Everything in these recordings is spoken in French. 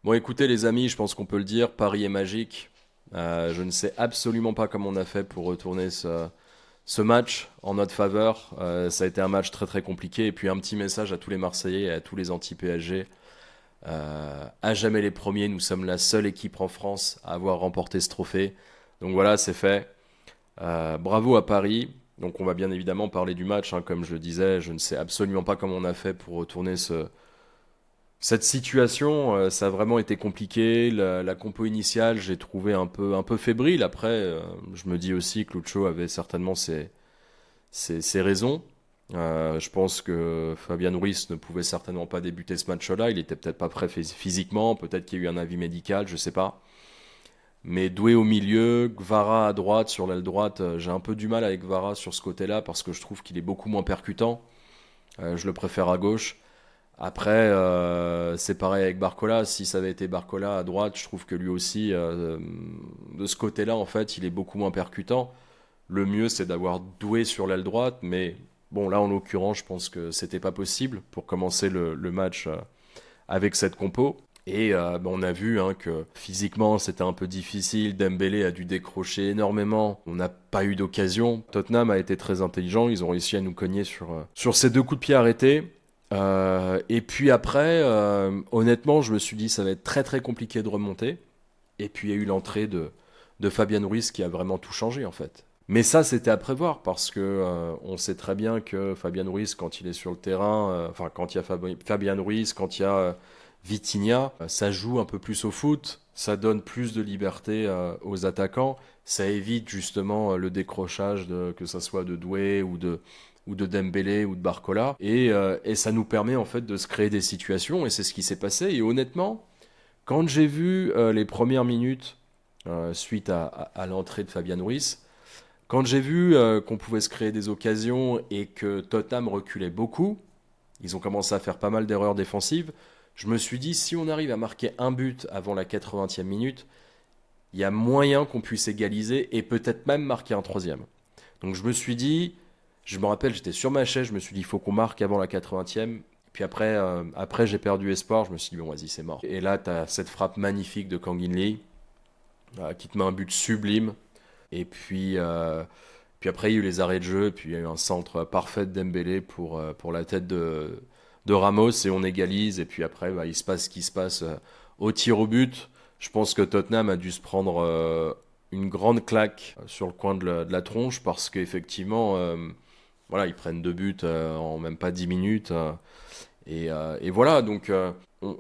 Bon, écoutez, les amis, je pense qu'on peut le dire, Paris est magique. Je ne sais absolument pas comment on a fait pour retourner ce match en notre faveur. Ça a été un match très très compliqué. Et puis un petit message à tous les Marseillais et à tous les anti-PSG. À jamais les premiers, nous sommes la seule équipe en France à avoir remporté ce trophée. Donc voilà, c'est fait. Bravo à Paris. Donc on va bien évidemment parler du match, hein, comme je le disais. Je ne sais absolument pas comment on a fait pour retourner cette situation. Ça a vraiment été compliqué. La compo initiale, j'ai trouvé un peu fébrile. Après, je me dis aussi que Lucho avait certainement ses raisons. Je pense que Fabian Ruiz ne pouvait certainement pas débuter ce match-là. Il était peut-être pas prêt physiquement. Peut-être qu'il y a eu un avis médical, je sais pas. Mais Doué au milieu, Gvara à droite, sur l'aile droite, j'ai un peu du mal avec Gvara sur ce côté-là parce que je trouve qu'il est beaucoup moins percutant. Je le préfère à gauche. Après, c'est pareil avec Barcola. Si ça avait été Barcola à droite, je trouve que lui aussi, de ce côté-là, en fait, il est beaucoup moins percutant. Le mieux, c'est d'avoir Doué sur l'aile droite, mais bon, là, en l'occurrence, je pense que c'était pas possible pour commencer le match avec cette compo. Et on a vu hein, que physiquement c'était un peu difficile. Dembélé a dû décrocher énormément. On n'a pas eu d'occasion. Tottenham a été très intelligent. Ils ont réussi à nous cogner sur ces deux coups de pied arrêtés. Et puis après, honnêtement, je me suis dit ça va être très très compliqué de remonter. Et puis il y a eu l'entrée de Fabian Ruiz qui a vraiment tout changé en fait. Mais ça, c'était à prévoir parce que on sait très bien que Fabian Ruiz, quand il est sur le terrain, enfin quand il y a Fabian Ruiz, quand il y a Vitinha, ça joue un peu plus au foot, ça donne plus de liberté aux attaquants, ça évite justement le décrochage que ça soit de Doué ou de Dembélé ou de Barcola, et ça nous permet en fait de se créer des situations, et c'est ce qui s'est passé. Et honnêtement, quand j'ai vu les premières minutes suite à l'entrée de Fabian Ruiz, quand j'ai vu qu'on pouvait se créer des occasions et que Tottenham reculait beaucoup, ils ont commencé à faire pas mal d'erreurs défensives. Je me suis dit, si on arrive à marquer un but avant la 80e minute, il y a moyen qu'on puisse égaliser et peut-être même marquer un troisième. Donc je me suis dit, je me rappelle, j'étais sur ma chaise, je me suis dit, il faut qu'on marque avant la 80e. Puis après j'ai perdu espoir, je me suis dit, bon, vas-y, c'est mort. Et là, tu as cette frappe magnifique de Kang In Lee qui te met un but sublime. Et puis après, il y a eu les arrêts de jeu, puis il y a eu un centre parfait de Dembélé pour la tête de Ramos, et on égalise. Et puis après, il se passe ce qui se passe au tir au but. Je pense que Tottenham a dû se prendre une grande claque sur le coin de la tronche, parce qu'effectivement, voilà, ils prennent deux buts en même pas 10 minutes. Et voilà, donc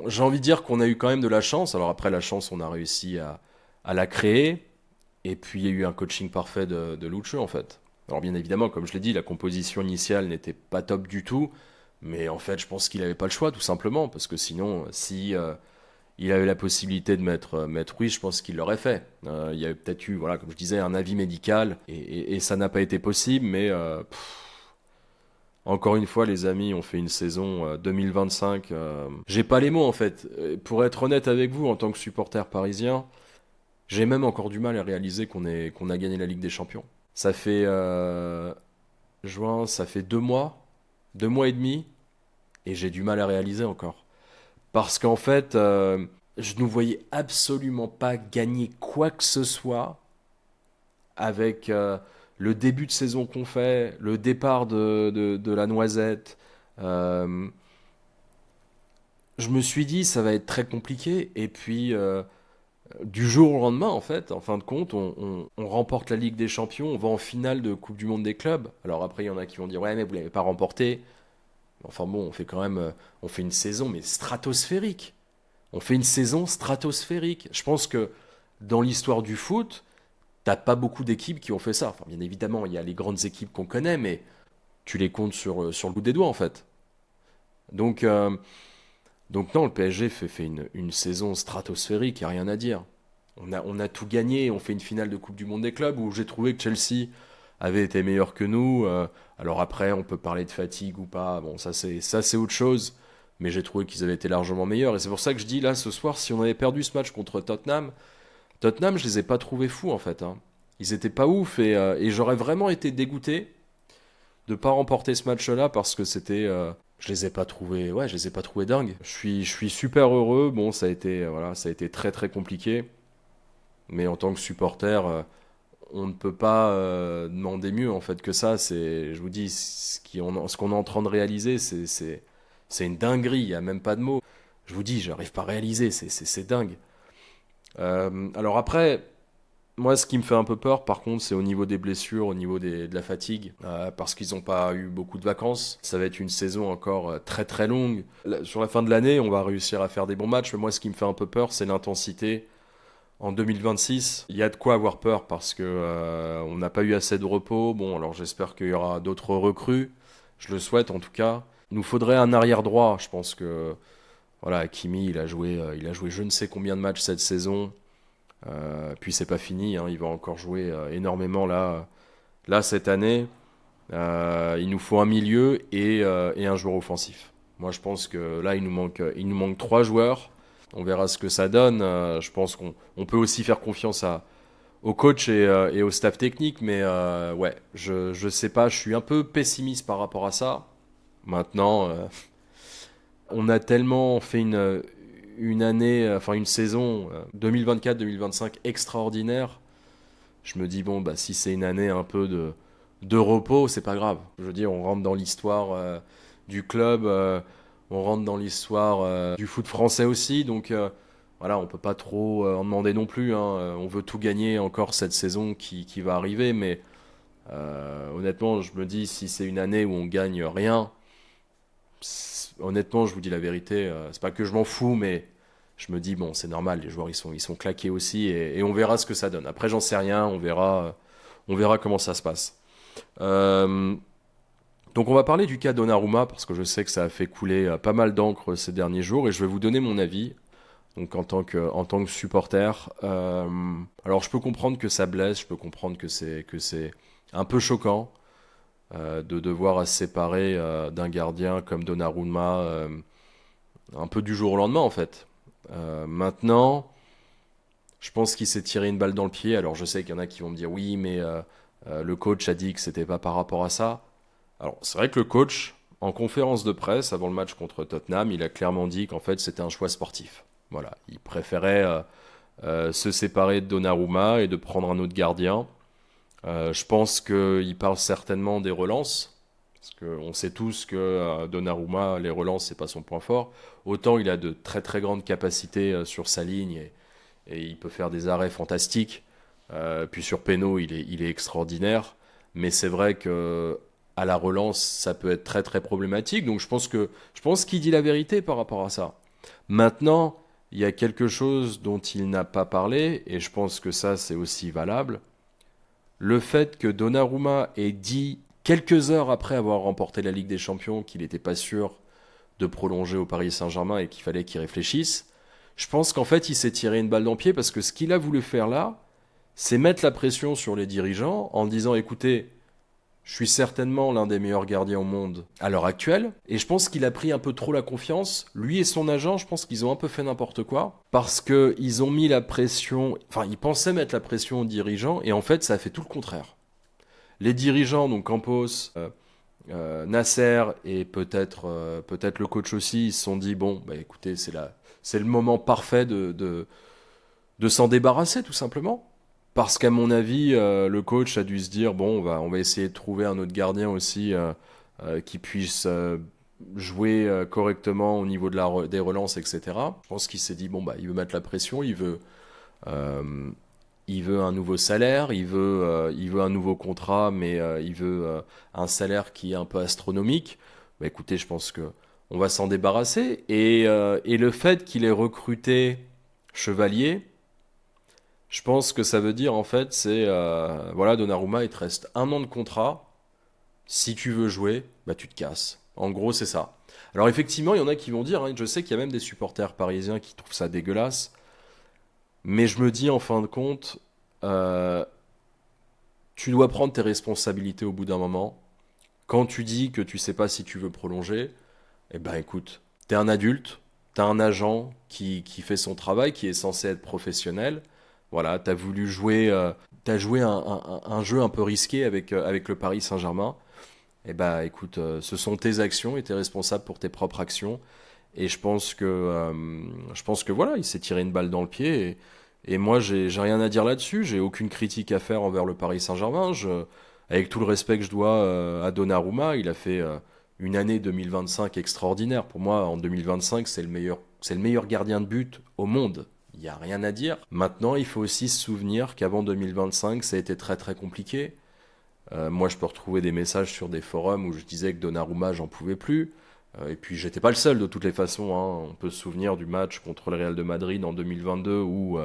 j'ai envie de dire qu'on a eu quand même de la chance. Alors après, la chance, on a réussi à la créer. Et puis il y a eu un coaching parfait de Lucho en fait. Alors bien évidemment, comme je l'ai dit, la composition initiale n'était pas top du tout, mais en fait je pense qu'il n'avait pas le choix tout simplement, parce que sinon, si il avait la possibilité de mettre Ruiz, je pense qu'il l'aurait fait. Il y avait peut-être eu, voilà, comme je disais, un avis médical, et ça n'a pas été possible, mais encore une fois les amis, on fait une saison 2025. J'ai pas les mots en fait. Pour être honnête avec vous, en tant que supporter parisien, j'ai même encore du mal à réaliser qu'on a gagné la Ligue des Champions. Ça fait juin, ça fait 2 mois, 2 mois et demi, et j'ai du mal à réaliser encore. Parce qu'en fait, je ne voyais absolument pas gagner quoi que ce soit avec le début de saison qu'on fait, le départ de la Noisette. Euh, je me suis dit, ça va être très compliqué, et puis du jour au lendemain, en fait, en fin de compte, on remporte la Ligue des Champions, on va en finale de Coupe du Monde des clubs. Alors après, il y en a qui vont dire, ouais, mais vous l'avez pas remporté. Enfin bon, on fait quand même, on fait une saison, mais stratosphérique. On fait une saison stratosphérique. Je pense que dans l'histoire du foot, t'as pas beaucoup d'équipes qui ont fait ça. Enfin, bien évidemment, il y a les grandes équipes qu'on connaît, mais tu les comptes sur le bout des doigts, en fait. Donc, euh, donc non, le PSG fait une saison stratosphérique, il n'y a rien à dire. On a tout gagné, on fait une finale de Coupe du Monde des clubs où j'ai trouvé que Chelsea avait été meilleur que nous. Alors après, on peut parler de fatigue ou pas, bon ça c'est autre chose, mais j'ai trouvé qu'ils avaient été largement meilleurs. Et c'est pour ça que je dis là ce soir, si on avait perdu ce match contre Tottenham, je les ai pas trouvés fous en fait, hein. Ils étaient pas ouf, et j'aurais vraiment été dégoûté de pas remporter ce match-là, parce que c'était, je les ai pas trouvés dingues. Je suis super heureux. Bon, ça a été très très compliqué. Mais en tant que supporter, on ne peut pas demander mieux en fait que ça. Je vous dis, ce qu'on est en train de réaliser, c'est une dinguerie. Il y a même pas de mots. Je vous dis, j'arrive pas à réaliser. C'est dingue. Alors après, moi, ce qui me fait un peu peur, par contre, c'est au niveau des blessures, au niveau de la fatigue, parce qu'ils n'ont pas eu beaucoup de vacances. Ça va être une saison encore très très longue. Sur la fin de l'année, on va réussir à faire des bons matchs, mais moi, ce qui me fait un peu peur, c'est l'intensité. En 2026, il y a de quoi avoir peur parce que on n'a pas eu assez de repos. Bon, alors j'espère qu'il y aura d'autres recrues. Je le souhaite en tout cas. Il nous faudrait un arrière droit. Je pense que voilà, Hakimi, il a joué je ne sais combien de matchs cette saison. Puis c'est pas fini, hein, il va encore jouer énormément là cette année. Il nous faut un milieu et un joueur offensif. Moi je pense que là il nous manque trois joueurs. On verra ce que ça donne. Je pense qu'on peut aussi faire confiance au coach et au staff technique, mais ouais, je sais pas, je suis un peu pessimiste par rapport à ça. Maintenant, on a tellement fait une année, enfin une saison 2024-2025 extraordinaire. Je me dis, bon, bah, si c'est une année un peu de repos, c'est pas grave. Je veux dire, on rentre dans l'histoire du club, on rentre dans l'histoire du foot français aussi. Donc voilà, on peut pas trop en demander non plus, hein. On veut tout gagner encore cette saison qui va arriver. Mais honnêtement, je me dis, si c'est une année où on gagne rien, honnêtement, je vous dis la vérité, c'est pas que je m'en fous, mais je me dis, bon, c'est normal, les joueurs ils sont claqués aussi, et on verra ce que ça donne. Après, j'en sais rien, on verra comment ça se passe. Euh, donc, on va parler du cas Donnarumma, parce que je sais que ça a fait couler pas mal d'encre ces derniers jours, et je vais vous donner mon avis. Donc, en tant que supporter, alors je peux comprendre que ça blesse, je peux comprendre que c'est un peu choquant de devoir se séparer d'un gardien comme Donnarumma un peu du jour au lendemain en fait. Maintenant, je pense qu'il s'est tiré une balle dans le pied. Alors je sais qu'il y en a qui vont me dire oui, mais le coach a dit que c'était pas par rapport à ça. Alors c'est vrai que le coach, en conférence de presse avant le match contre Tottenham, il a clairement dit qu'en fait c'était un choix sportif. Voilà, il préférait se séparer de Donnarumma et de prendre un autre gardien. Je pense qu'il parle certainement des relances, parce qu'on sait tous que Donnarumma, les relances, c'est pas son point fort. Autant il a de très très grandes capacités sur sa ligne et il peut faire des arrêts fantastiques. Puis sur péno, il est extraordinaire. Mais c'est vrai que à la relance, ça peut être très très problématique. Donc je pense qu'il dit la vérité par rapport à ça. Maintenant, il y a quelque chose dont il n'a pas parlé, et je pense que ça c'est aussi valable. Le fait que Donnarumma ait dit quelques heures après avoir remporté la Ligue des Champions qu'il n'était pas sûr de prolonger au Paris Saint-Germain et qu'il fallait qu'il réfléchisse, je pense qu'en fait il s'est tiré une balle dans le pied parce que ce qu'il a voulu faire là, c'est mettre la pression sur les dirigeants en disant écoutez, je suis certainement l'un des meilleurs gardiens au monde à l'heure actuelle. Et je pense qu'il a pris un peu trop la confiance. Lui et son agent, je pense qu'ils ont un peu fait n'importe quoi. Parce qu'ils ont mis la pression... Enfin, ils pensaient mettre la pression aux dirigeants. Et en fait, ça a fait tout le contraire. Les dirigeants, donc Campos, Nasser et peut-être le coach aussi, ils se sont dit, bon, bah écoutez, c'est le moment parfait de s'en débarrasser, tout simplement. Parce qu'à mon avis, le coach a dû se dire bon, on va essayer de trouver un autre gardien aussi qui puisse jouer correctement au niveau des relances, etc. Je pense qu'il s'est dit bon, bah, il veut mettre la pression, euh, il veut un nouveau salaire, il veut un nouveau contrat, mais il veut un salaire qui est un peu astronomique. Bah, écoutez, je pense que on va s'en débarrasser. Et le fait qu'il ait recruté Chevalier. Je pense que ça veut dire en fait, c'est voilà, Donnarumma, il te reste un an de contrat. Si tu veux jouer, bah tu te casses. En gros, c'est ça. Alors effectivement, il y en a qui vont dire, hein, je sais qu'il y a même des supporters parisiens qui trouvent ça dégueulasse, mais je me dis en fin de compte, euh, tu dois prendre tes responsabilités au bout d'un moment. Quand tu dis que tu sais pas si tu veux prolonger, eh ben écoute, t'es un adulte, t'as un agent qui fait son travail, qui est censé être professionnel. Voilà, t'as joué un jeu un peu risqué avec le Paris Saint-Germain. Eh bah écoute, ce sont tes actions et t'es responsable pour tes propres actions. Et je pense que voilà, il s'est tiré une balle dans le pied. Et moi, j'ai rien à dire là-dessus. J'ai aucune critique à faire envers le Paris Saint-Germain. Avec tout le respect que je dois à Donnarumma, il a fait une année 2025 extraordinaire. Pour moi, en 2025, c'est le meilleur gardien de but au monde. Il n'y a rien à dire. Maintenant, il faut aussi se souvenir qu'avant 2025, ça a été très très compliqué. Moi, je peux retrouver des messages sur des forums où je disais que Donnarumma, j'en pouvais plus. Et puis, j'étais pas le seul de toutes les façons, hein. On peut se souvenir du match contre le Real de Madrid en 2022 où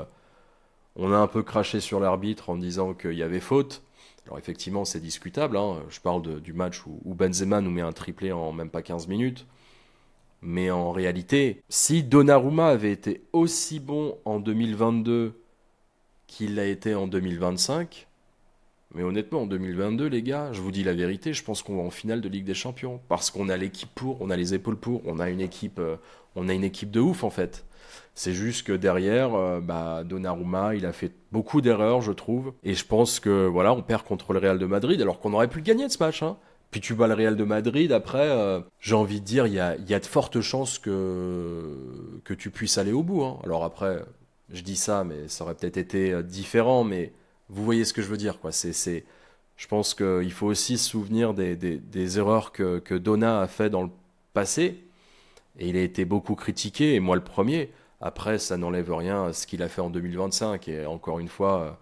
on a un peu craché sur l'arbitre en disant qu'il y avait faute. Alors, effectivement, c'est discutable, hein. Je parle du match où Benzema nous met un triplé en même pas 15 minutes. Mais en réalité, si Donnarumma avait été aussi bon en 2022 qu'il l'a été en 2025, mais honnêtement, en 2022, les gars, je vous dis la vérité, je pense qu'on va en finale de Ligue des Champions. Parce qu'on a l'équipe pour, on a les épaules pour, on a une équipe de ouf en fait. C'est juste que derrière, Donnarumma, il a fait beaucoup d'erreurs, je trouve. Et je pense que voilà, on perd contre le Real de Madrid, alors qu'on aurait pu le gagner de ce match, hein. Puis tu bats le Real de Madrid, après, j'ai envie de dire, il y a de fortes chances que tu puisses aller au bout, hein. Alors après, je dis ça, mais ça aurait peut-être été différent, mais vous voyez ce que je veux dire, quoi. Je pense qu'il faut aussi se souvenir des erreurs que Donna a fait dans le passé. Et il a été beaucoup critiqué, et moi le premier. Après, ça n'enlève rien à ce qu'il a fait en 2025. Et encore une fois,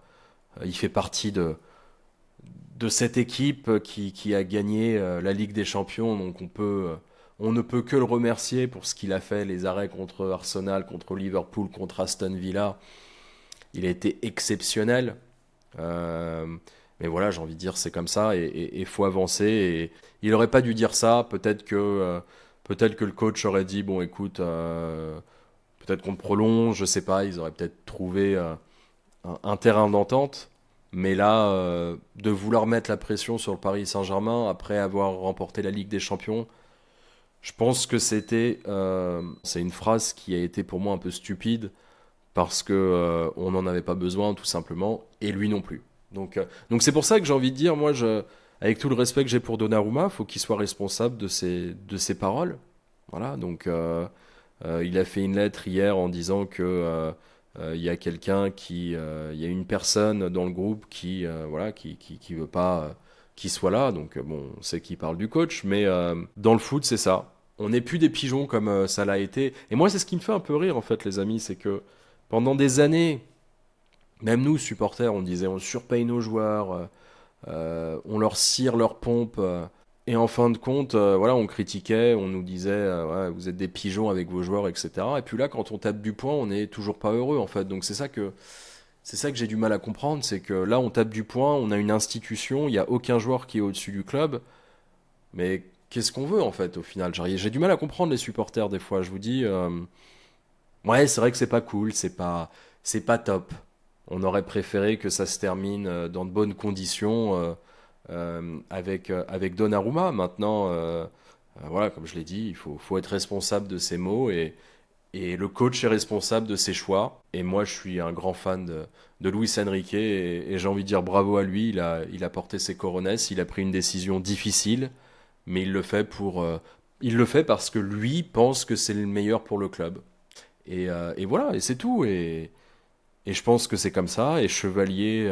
il fait partie de cette équipe qui a gagné la Ligue des Champions. Donc on ne peut que le remercier pour ce qu'il a fait, les arrêts contre Arsenal, contre Liverpool, contre Aston Villa. Il a été exceptionnel. Euh, mais voilà, j'ai envie de dire, c'est comme ça et faut avancer. Et il aurait pas dû dire ça. Peut-être que le coach aurait dit, bon, écoute, peut-être qu'on te prolonge, je sais pas. Ils auraient peut-être trouvé un terrain d'entente. Mais là, de vouloir mettre la pression sur le Paris Saint-Germain après avoir remporté la Ligue des Champions, je pense que c'est une phrase qui a été pour moi un peu stupide parce que on n'en avait pas besoin tout simplement et lui non plus. Donc c'est pour ça que j'ai envie de dire, avec tout le respect que j'ai pour Donnarumma, faut qu'il soit responsable de ses paroles. Voilà, donc il a fait une lettre hier en disant que il y a il y a une personne dans le groupe qui veut pas qu'il soit là. Donc bon, on sait qu'il parle du coach, mais dans le foot c'est ça. On n'est plus des pigeons comme ça l'a été. Et moi c'est ce qui me fait un peu rire en fait, les amis, c'est que pendant des années, même nous, supporters, on disait on surpaye nos joueurs, on leur cire leur pompe. Et en fin de compte, voilà, on critiquait, on nous disait ouais, vous êtes des pigeons avec vos joueurs, etc. Et puis là, quand on tape du poing, on n'est toujours pas heureux en fait. Donc c'est ça que j'ai du mal à comprendre, c'est que là, on tape du poing, on a une institution, il n'y a aucun joueur qui est au-dessus du club. Mais qu'est-ce qu'on veut en fait au final? J'ai du mal à comprendre les supporters des fois. Je vous dis, ouais, c'est vrai que c'est pas cool, c'est pas top. On aurait préféré que ça se termine dans de bonnes conditions avec Donnarumma. Maintenant, voilà, comme je l'ai dit, faut être responsable de ses mots et le coach est responsable de ses choix. Et moi, je suis un grand fan de Luis Enrique et j'ai envie de dire bravo à lui. Il a porté ses coronets, il a pris une décision difficile, mais il le fait parce que lui pense que c'est le meilleur pour le club. Et voilà, et c'est tout. Et je pense que c'est comme ça. Et Chevalier,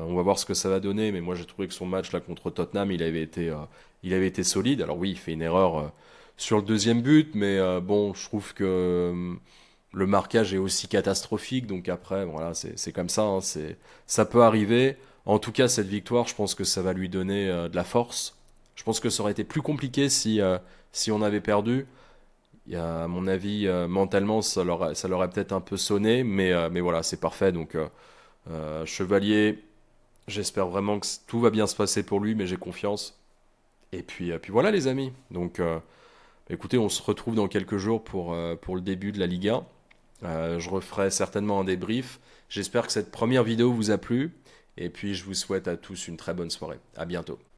on va voir ce que ça va donner. Mais moi, j'ai trouvé que son match là contre Tottenham, il avait été solide. Alors oui, il fait une erreur sur le deuxième but, mais bon, je trouve que le marquage est aussi catastrophique. Donc après, voilà, c'est comme ça, hein, ça peut arriver. En tout cas, cette victoire, je pense que ça va lui donner de la force. Je pense que ça aurait été plus compliqué si on avait perdu. À mon avis, mentalement, ça leur a peut-être un peu sonné, mais voilà, c'est parfait. Donc, Chevalier, j'espère vraiment que tout va bien se passer pour lui, mais j'ai confiance. Puis voilà, les amis. Donc, écoutez, on se retrouve dans quelques jours pour le début de la Ligue 1. Je referai certainement un débrief. J'espère que cette première vidéo vous a plu. Et puis, je vous souhaite à tous une très bonne soirée. À bientôt.